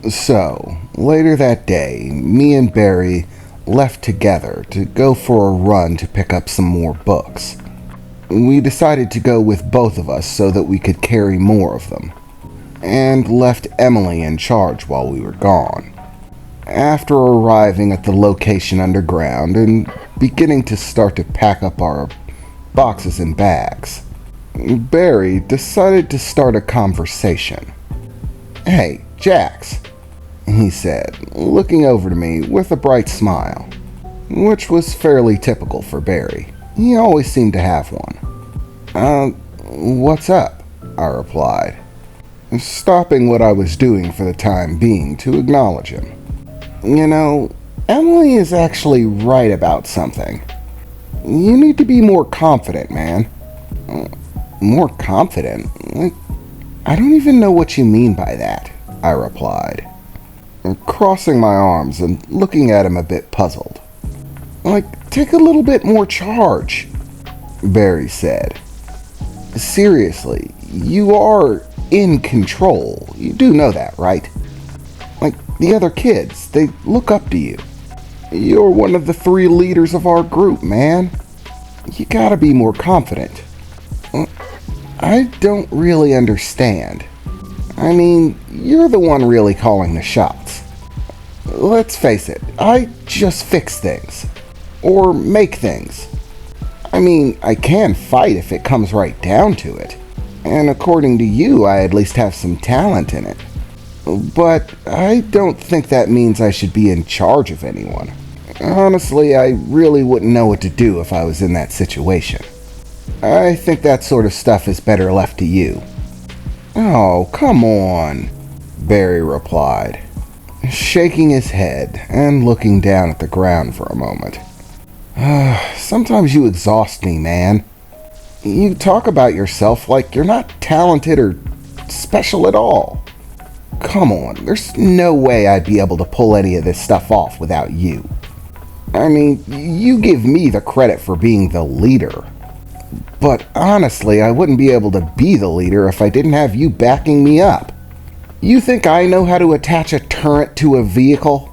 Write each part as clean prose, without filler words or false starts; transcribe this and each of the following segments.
So, later that day, me and Barry left together to go for a run to pick up some more books. We decided to go with both of us so that we could carry more of them, and left Emily in charge while we were gone. After arriving at the location underground and beginning to start to pack up our boxes and bags, Barry decided to start a conversation. "Hey, Jax," he said, looking over to me with a bright smile, which was fairly typical for Barry. He always seemed to have one. What's up?" I replied, stopping what I was doing for the time being to acknowledge him. "You know, Emily is actually right about something. You need to be more confident, man." "More confident? Like, I don't even know what you mean by that," I replied, crossing my arms and looking at him a bit puzzled. "Like, take a little bit more charge," Barry said. "Seriously, you are in control. You do know that, right? Like, the other kids, they look up to you. You're one of the 3 leaders of our group, man. You gotta be more confident." "I don't really understand. I mean, you're the one really calling the shots. Let's face it, I just fix things. Or make things. I mean, I can fight if it comes right down to it. And according to you, I at least have some talent in it. But I don't think that means I should be in charge of anyone. Honestly, I really wouldn't know what to do if I was in that situation. I think that sort of stuff is better left to you." "Oh, come on," Barry replied, shaking his head and looking down at the ground for a moment. "Sometimes you exhaust me, man. You talk about yourself like you're not talented or special at all. Come on, there's no way I'd be able to pull any of this stuff off without you. I mean, you give me the credit for being the leader. But honestly, I wouldn't be able to be the leader if I didn't have you backing me up. You think I know how to attach a turret to a vehicle?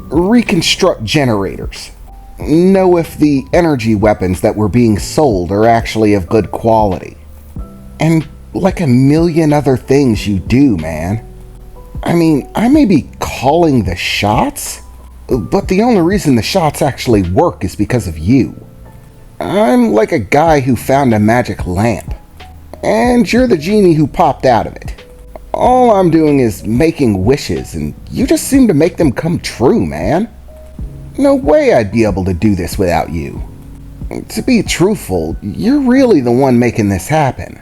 Reconstruct generators? Know if the energy weapons that were being sold are actually of good quality? And like a million other things you do, man. I mean, I may be calling the shots, but the only reason the shots actually work is because of you. I'm like a guy who found a magic lamp, and you're the genie who popped out of it. All I'm doing is making wishes, and you just seem to make them come true, man. No way I'd be able to do this without you. To be truthful, you're really the one making this happen.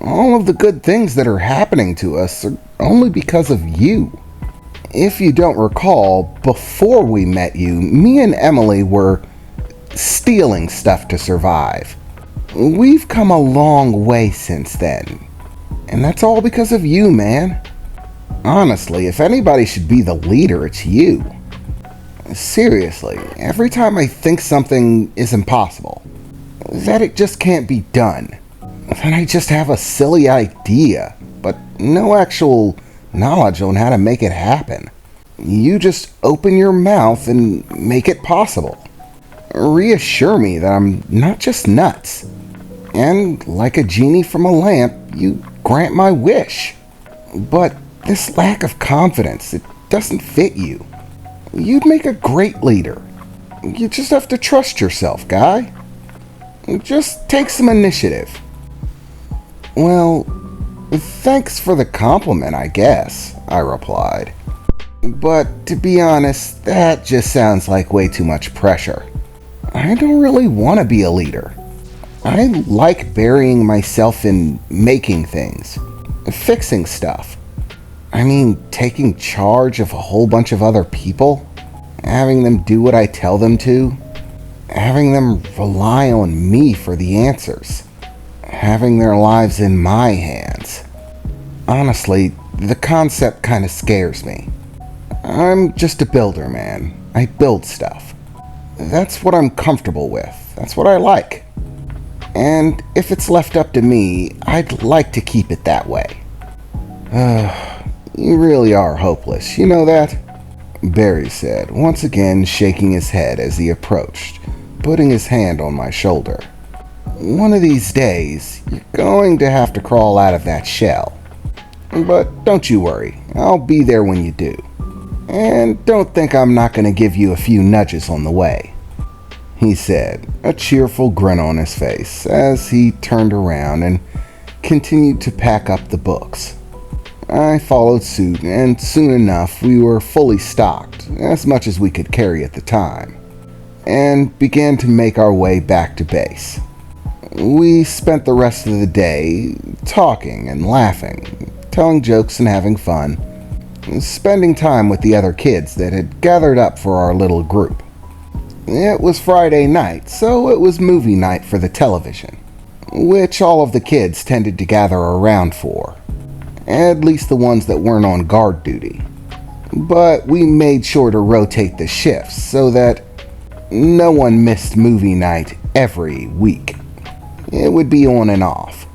All of the good things that are happening to us are only because of you. If you don't recall, before we met you, me and Emily were stealing stuff to survive. We've come a long way since then. And that's all because of you, man. Honestly, if anybody should be the leader, it's you. Seriously, every time I think something is impossible, that it just can't be done, then I just have a silly idea, but no actual knowledge on how to make it happen. You just open your mouth and make it possible. Reassure me that I'm not just nuts. And like a genie from a lamp, you grant my wish. But this lack of confidence, it doesn't fit you. You'd make a great leader. You just have to trust yourself, guy. Just take some initiative. Well, thanks for the compliment, I guess, I replied. But to be honest, that just sounds like way too much pressure. I don't really want to be a leader. I like burying myself in making things, fixing stuff. I mean, taking charge of a whole bunch of other people, having them do what I tell them to, having them rely on me for the answers, having their lives in my hands. Honestly, the concept kind of scares me. I'm just a builder, man. I build stuff. That's what I'm comfortable with. That's what I like. And if it's left up to me, I'd like to keep it that way. You really are hopeless, you know that? Barry said, once again shaking his head as he approached, putting his hand on my shoulder. One of these days, you're going to have to crawl out of that shell. But don't you worry, I'll be there when you do. And don't think I'm not going to give you a few nudges on the way, he said, a cheerful grin on his face as he turned around and continued to pack up the books. I followed suit, and soon enough we were fully stocked, as much as we could carry at the time, and began to make our way back to base. We spent the rest of the day talking and laughing, telling jokes and having fun, spending time with the other kids that had gathered up for our little group. It was Friday night, so it was movie night for the television, which all of the kids tended to gather around for, at least the ones that weren't on guard duty. But we made sure to rotate the shifts so that no one missed movie night every week. It would be on and off.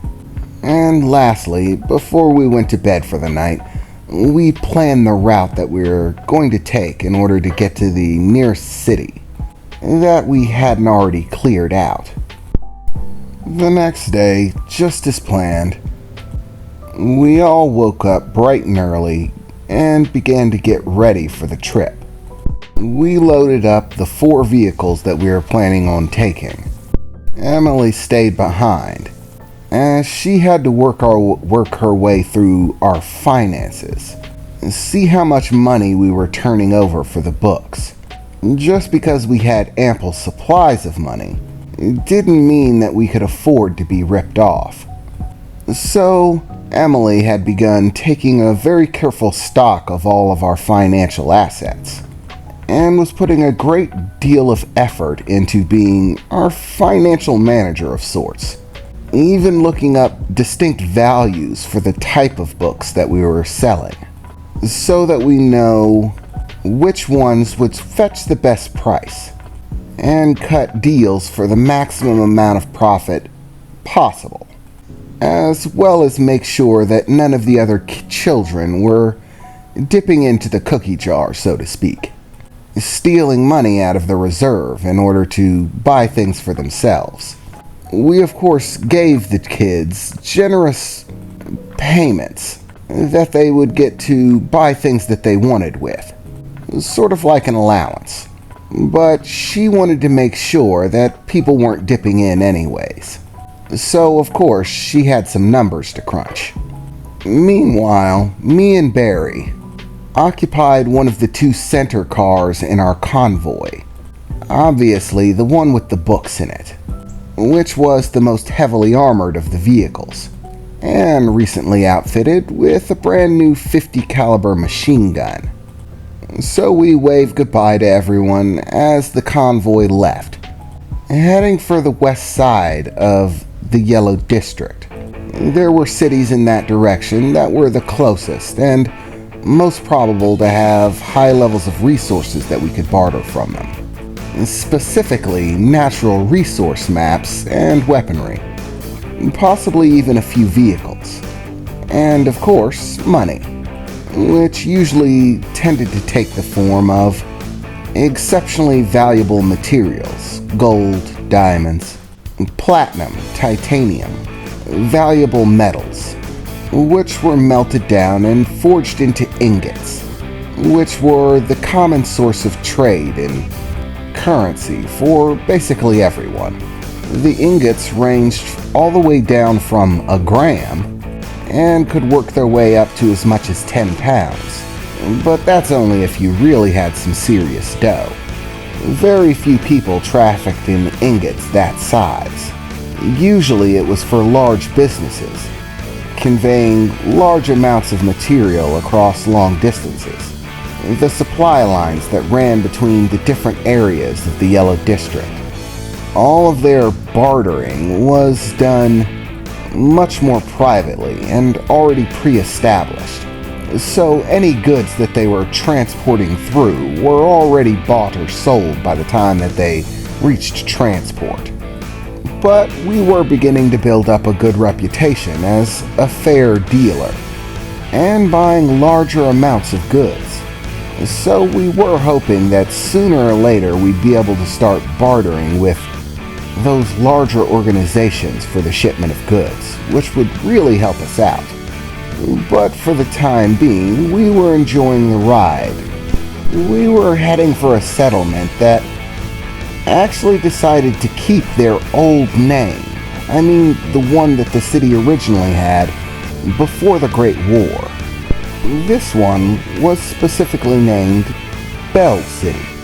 And lastly, before we went to bed for the night, we planned the route that we were going to take in order to get to the nearest city that we hadn't already cleared out. The next day, just as planned, we all woke up bright and early and began to get ready for the trip. We loaded up the 4 vehicles that we were planning on taking. Emily stayed behind, as she had to work her way through our finances and see how much money we were turning over for the books. Just because we had ample supplies of money, it didn't mean that we could afford to be ripped off. So, Emily had begun taking a very careful stock of all of our financial assets, and was putting a great deal of effort into being our financial manager of sorts, even looking up distinct values for the type of books that we were selling, so that we know which ones would fetch the best price, and cut deals for the maximum amount of profit possible, as well as make sure that none of the other children were dipping into the cookie jar, so to speak, stealing money out of the reserve in order to buy things for themselves. We, of course, gave the kids generous payments that they would get to buy things that they wanted with, sort of like an allowance. But she wanted to make sure that people weren't dipping in anyways. So, of course, she had some numbers to crunch. Meanwhile, me and Barry occupied one of the 2 center cars in our convoy. Obviously, the one with the books in it, which was the most heavily armored of the vehicles, and recently outfitted with a brand new .50 caliber machine gun. So we waved goodbye to everyone as the convoy left, heading for the west side of the Yellow District. There were cities in that direction that were the closest and most probable to have high levels of resources that we could barter from them, specifically natural resource maps and weaponry, possibly even a few vehicles, and of course money, which usually tended to take the form of exceptionally valuable materials: gold, diamonds, platinum, titanium, valuable metals, which were melted down and forged into ingots, which were the common source of trade and currency for basically everyone. The ingots ranged all the way down from a gram and could work their way up to as much as 10 pounds, but that's only if you really had some serious dough. Very few people trafficked in ingots that size. Usually it was for large businesses, conveying large amounts of material across long distances. The supply lines that ran between the different areas of the Yellow District. All of their bartering was done much more privately and already pre-established, so any goods that they were transporting through were already bought or sold by the time that they reached transport. But we were beginning to build up a good reputation as a fair dealer, and buying larger amounts of goods. So we were hoping that sooner or later we'd be able to start bartering with those larger organizations for the shipment of goods, which would really help us out. But for the time being, we were enjoying the ride. We were heading for a settlement that actually decided to keep their old name. I mean, the one that the city originally had before the Great War. This one was specifically named Bell City.